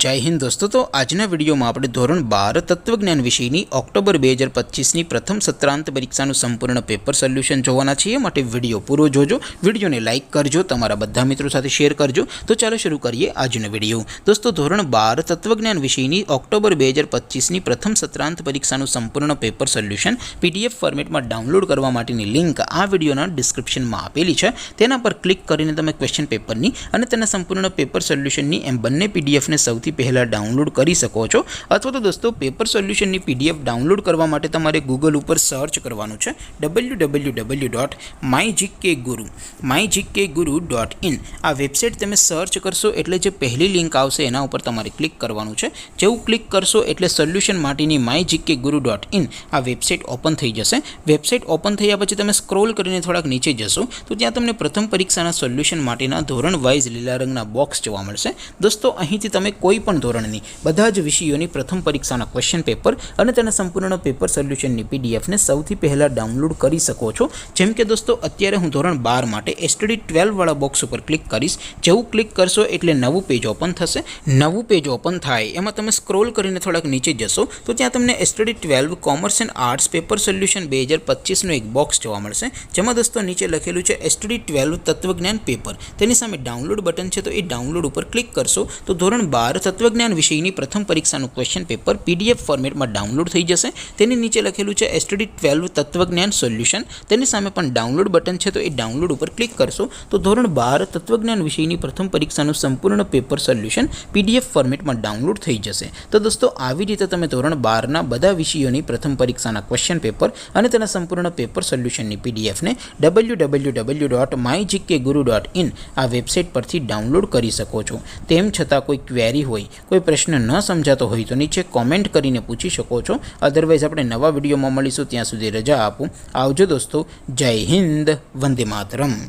जय हिंद दोस्तों। तो आजना विडियो में આપણે ધોરણ 12 તત્વજ્ઞાન વિષયની ઓક્ટોબર 2025ની પ્રથમ સત્રાંત પરીક્ષાનું સંપૂર્ણ પેપર સોલ્યુશન જોવાના છીએ। માટે વિડિયો પૂરો જોજો, વિડિયોને લાઈક કરજો, તમારા બધા મિત્રો સાથે શેર કરજો। તો ચાલો શરૂ કરીએ આજનો વિડિયો। દોસ્તો ધોરણ 12 તત્વજ્ઞાન વિષયની ઓક્ટોબર 2025ની પ્રથમ સત્રાંત પરીક્ષાનું સંપૂર્ણ પેપર સોલ્યુશન પીડીએફ ફોર્મેટમાં ડાઉનલોડ કરવા માટેની લિંક આ વિડિયોના ડિસ્ક્રિપ્શનમાં આપેલી છે। તેના પર ક્લિક કરીને તમે ક્વેશ્ચન પેપરની અને તેના સંપૂર્ણ પેપર સોલ્યુશનની એમ બંને પીડીએફને સૌથી પહેલા ડાઉનલોડ કરી શકો છો। अथवा तो दोस्तों पेपर सोल्यूशन पीडीएफ डाउनलॉड करवा माटे तमारे गूगल पर सर्च करवानुं छे www.mygkguru.in। आ वेबसाइट तमे सर्च करशो एटले जे पहली लिंक आवशे एना उपर तमारे क्लिक करवानुं छे। जेवुं क्लिक करशो एटले सोल्यूशन माटेनी mygkguru.in आ वेबसाइट ओपन थई जशे। वेबसाइट ओपन थया पछी तमे स्क्रॉल करीने थोड़ाक नीचे जशो तो त्यां तमने प्रथम परीक्षाना सोल्यूशन माटेना धोरण वाइज लीला रंगना बॉक्स जोवा मळशे। दोस्तों અહીંથી તમે કોઈ પણ ધોરણની બધા જ વિષયોની પ્રથમ પરીક્ષાના ક્વેશ્ચન પેપર અને તેના સંપૂર્ણ પેપર સોલ્યુશનની પીડીએફને સૌથી પહેલા ડાઉનલોડ કરી શકો છો। જેમ કે દોસ્તો અત્યારે હું ધોરણ 12 માટે એસટીડી 12 વાળા બોક્સ ઉપર ક્લિક કરીશ। જેવું ક્લિક કરશો એટલે નવું પેજ ઓપન થશે। નવું પેજ ઓપન થાય એમાં તમે સ્ક્રોલ કરીને થોડાક નીચે જશો તો ત્યાં તમને STD 12 commerce and arts paper solution 2025 નું એક બોક્સ જોવા મળશે। જેમાં દોસ્તો નીચે લખેલું છે એસટીડી 12 તત્વજ્ઞાન પેપર। તેની સામે ડાઉનલોડ બટન છે તો એ ડાઉનલોડ ઉપર ક્લિક કરશો तो ધોરણ 12 તત્વજ્ઞાન વિષયની પ્રથમ પરીક્ષાનું ક્વેશ્ચન પેપર પીડીએફ ફોર્મેટમાં ડાઉનલોડ થઈ જશે। તેની નીચે લખેલું છે એસટીડી 12 તત્વજ્ઞાન સોલ્યુશન। તેની સામે પણ ડાઉનલોડ બટન છે તો એ ડાઉનલોડ ઉપર ક્લિક કરશો તો ધોરણ 12 તત્વજ્ઞાન વિષયની પ્રથમ પરીક્ષાનું સંપૂર્ણ પેપર સોલ્યુશન પીડીએફ ફોર્મેટમાં ડાઉનલોડ થઈ જશે। તો દોસ્તો આવી રીતે તમે ધોરણ 12 ના બધા વિષયોની પ્રથમ પરીક્ષાના ક્વેશ્ચન પેપર અને તેના સંપૂર્ણ પેપર સોલ્યુશનની પીડીએફને www.mygkguru.in આ વેબસાઇટ પરથી ડાઉનલોડ કરી શકો છો। તેમ છતાં कोई क्वेरी होय, कोई प्रश्न न समझातो होय तो नीचे कॉमेंट करीने पूछी शको छो। अदरवाइज आपणे नवा विडियो में मळीशुं, त्यां सुधी रजा आपो। आवजो दोस्तों। जय हिंद, वंदे मातरम।